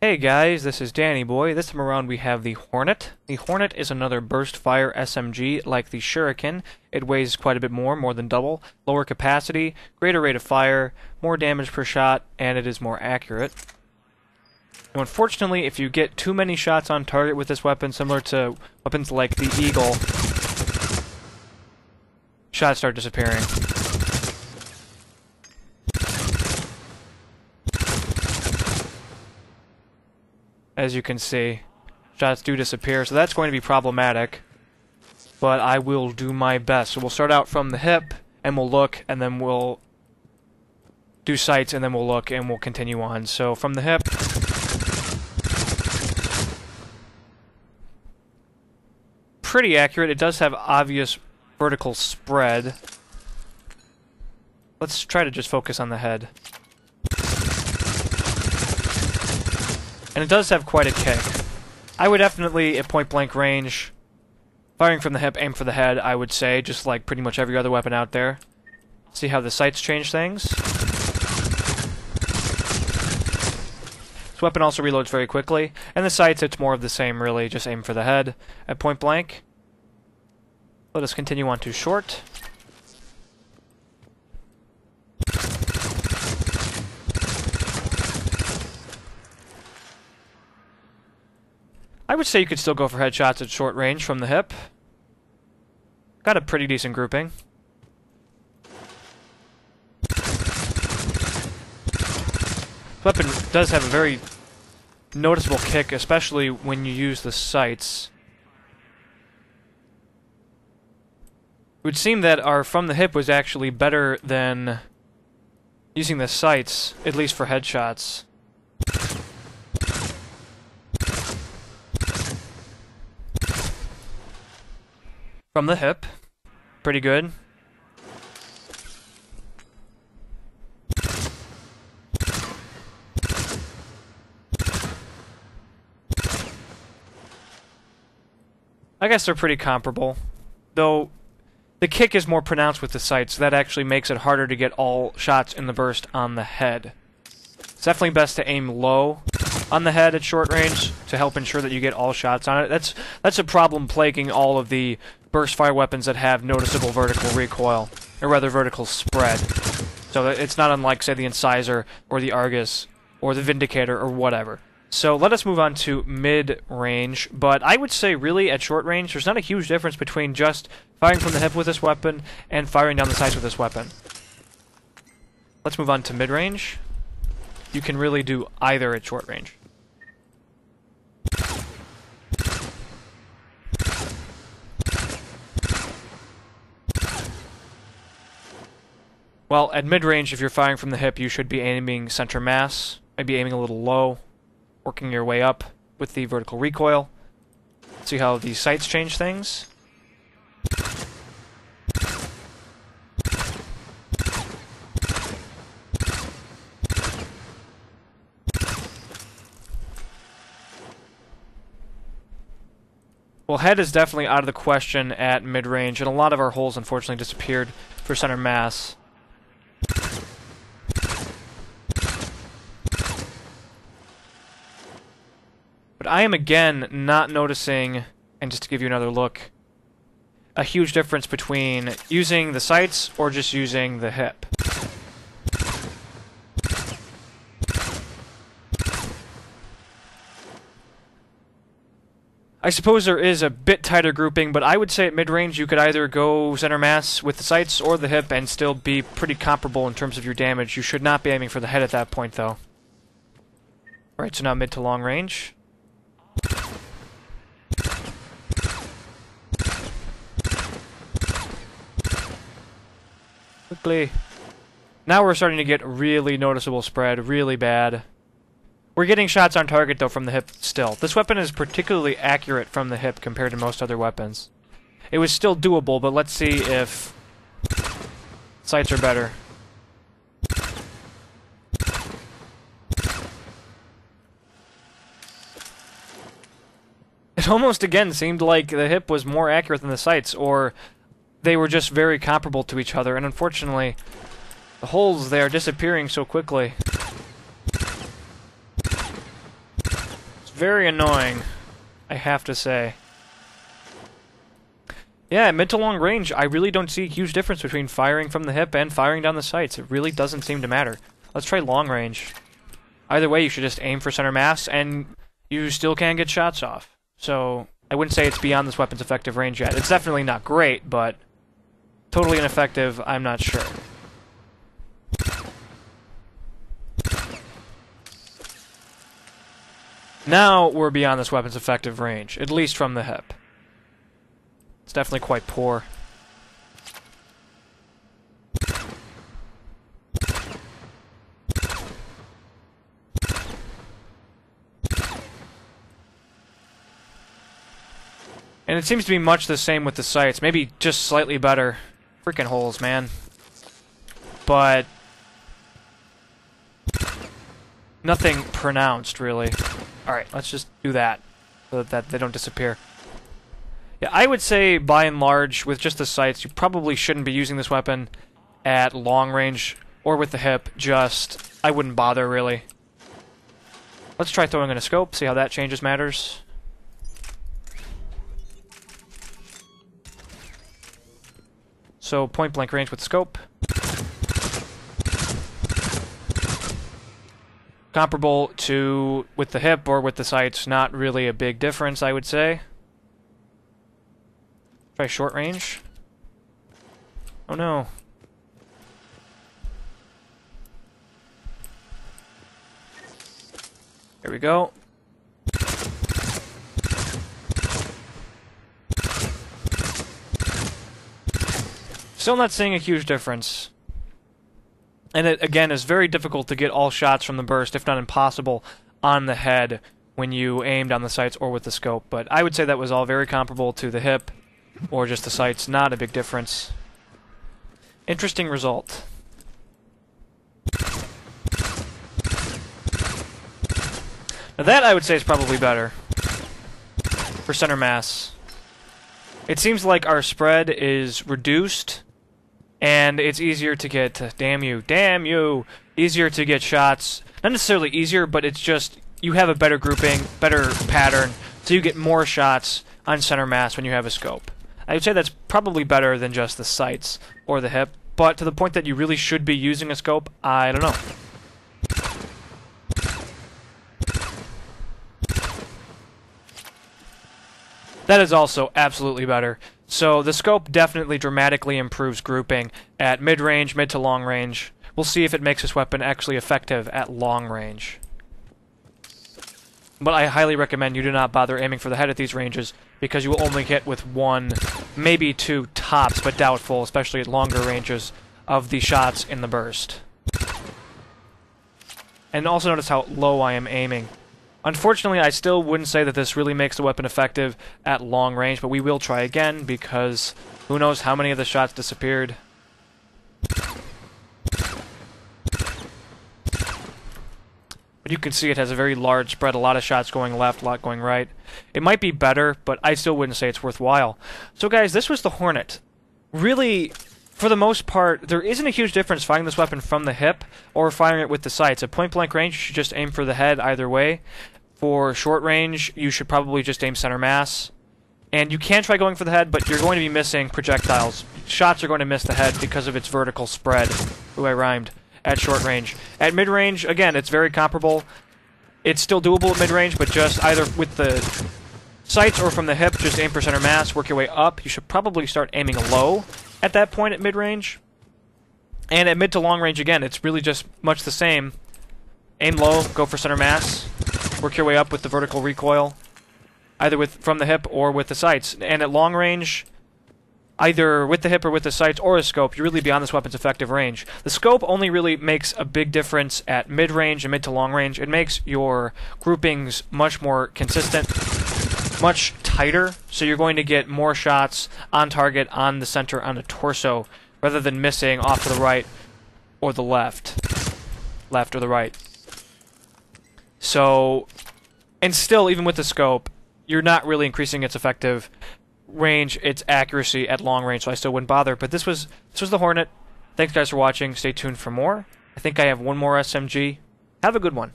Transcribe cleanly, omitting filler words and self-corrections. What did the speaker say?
Hey guys, this is Danny Boy. This time around we have the Hornet. The Hornet is another burst fire SMG like the Shuriken. It weighs quite a bit more than double, lower capacity, greater rate of fire, more damage per shot, and it is more accurate. Now, unfortunately, if you get too many shots on target with this weapon, similar to weapons like the Eagle, shots start disappearing. As you can see, shots do disappear, so that's going to be problematic. But I will do my best. So we'll start out from the hip, and we'll look, and then we'll do sights, and then we'll look, and we'll continue on. So from the hip, pretty accurate. It does have obvious vertical spread. Let's try to just focus on the head. And it does have quite a kick. I would definitely, at point-blank range, firing from the hip, aim for the head, I would say, just like pretty much every other weapon out there. See how the sights change things. This weapon also reloads very quickly, and the sights, it's more of the same, really, just aim for the head at point-blank. Let us continue on to short. I would say you could still go for headshots at short range from the hip. Got a pretty decent grouping. This weapon does have a very noticeable kick, especially when you use the sights. It would seem that our from the hip was actually better than using the sights, at least for headshots. From the hip, pretty good. I guess they're pretty comparable, though the kick is more pronounced with the sights, so that actually makes it harder to get all shots in the burst on the head. It's definitely best to aim low on the head at short range to help ensure that you get all shots on it. That's a problem plaguing all of the burst fire weapons that have noticeable vertical recoil, or rather vertical spread. So it's not unlike, say, the Incisor, or the Argus, or the Vindicator, or whatever. So let us move on to mid-range, but I would say really at short range there's not a huge difference between just firing from the hip with this weapon and firing down the sights with this weapon. Let's move on to mid-range. You can really do either at short range. Well, at mid-range, if you're firing from the hip, you should be aiming center mass, maybe aiming a little low, working your way up with the vertical recoil. See how the sights change things? Well, head is definitely out of the question at mid-range, and a lot of our holes unfortunately disappeared for center mass. But I am again not noticing, and just to give you another look, a huge difference between using the sights or just using the hip. I suppose there is a bit tighter grouping, but I would say at mid-range you could either go center mass with the sights or the hip and still be pretty comparable in terms of your damage. You should not be aiming for the head at that point, though. Alright, so now mid to long range. Quickly. Now we're starting to get really noticeable spread, really bad. We're getting shots on target, though, from the hip still. This weapon is particularly accurate from the hip compared to most other weapons. It was still doable, but let's see if sights are better. It almost, again, seemed like the hip was more accurate than the sights, or they were just very comparable to each other, and unfortunately, the holes there are disappearing so quickly. very annoying, I have to say. Yeah, at mid to long range, I really don't see a huge difference between firing from the hip and firing down the sights. It really doesn't seem to matter. Let's try long range. Either way, you should just aim for center mass, and you still can get shots off. So, I wouldn't say it's beyond this weapon's effective range yet. It's definitely not great, but totally ineffective, I'm not sure. Now we're beyond this weapon's effective range, at least from the hip. It's definitely quite poor. And it seems to be much the same with the sights, maybe just slightly better. Freaking holes, man. But nothing pronounced, really. Alright, let's just do that, so that they don't disappear. Yeah, I would say, by and large, with just the sights, you probably shouldn't be using this weapon at long range, or with the hip, I wouldn't bother, really. Let's try throwing in a scope, see how that changes matters. So, point-blank range with scope. Comparable to with the hip or with the sights, not really a big difference, I would say. Try short range. Oh no. Here we go. Still not seeing a huge difference. And it, again, is very difficult to get all shots from the burst, if not impossible, on the head when you aimed on the sights or with the scope. But I would say that was all very comparable to the hip or just the sights. Not a big difference. Interesting result. Now that, I would say, is probably better for center mass. It seems like our spread is reduced, and it's easier to get, damn you, easier to get shots. Not necessarily easier, but it's just, you have a better grouping, better pattern, so you get more shots on center mass when you have a scope. I would say that's probably better than just the sights or the hip, but to the point that you really should be using a scope, I don't know. That is also absolutely better. So the scope definitely dramatically improves grouping at mid-range, mid to long range. We'll see if it makes this weapon actually effective at long range. But I highly recommend you do not bother aiming for the head at these ranges, because you will only hit with one, maybe two tops, but doubtful, especially at longer ranges, of the shots in the burst. And also notice how low I am aiming. Unfortunately, I still wouldn't say that this really makes the weapon effective at long range, but we will try again, because who knows how many of the shots disappeared. But you can see it has a very large spread, a lot of shots going left, a lot going right. It might be better, but I still wouldn't say it's worthwhile. So guys, this was the Hornet. Really, for the most part, there isn't a huge difference firing this weapon from the hip or firing it with the sights. At point-blank range, you should just aim for the head either way. For short range, you should probably just aim center mass. And you can try going for the head, but you're going to be missing projectiles. Shots are going to miss the head because of its vertical spread. Ooh, I rhymed. At short range. At mid-range, again, it's very comparable. It's still doable at mid-range, but just either with the sights or from the hip, just aim for center mass, work your way up. You should probably start aiming low at that point at mid-range. And at mid to long range, again, it's really just much the same. Aim low, go for center mass, work your way up with the vertical recoil, either from the hip or with the sights. And at long range, either with the hip or with the sights or a scope, you're really beyond this weapon's effective range. The scope only really makes a big difference at mid-range and mid to long range. It makes your groupings much more consistent, much tighter, so you're going to get more shots on target, on the center, on the torso, rather than missing off to the right or the left or the right. So, and still, even with the scope, you're not really increasing its effective range, its accuracy at long range, so I still wouldn't bother. But this was the Hornet. Thanks guys for watching. Stay tuned for more. I think I have one more SMG. Have a good one.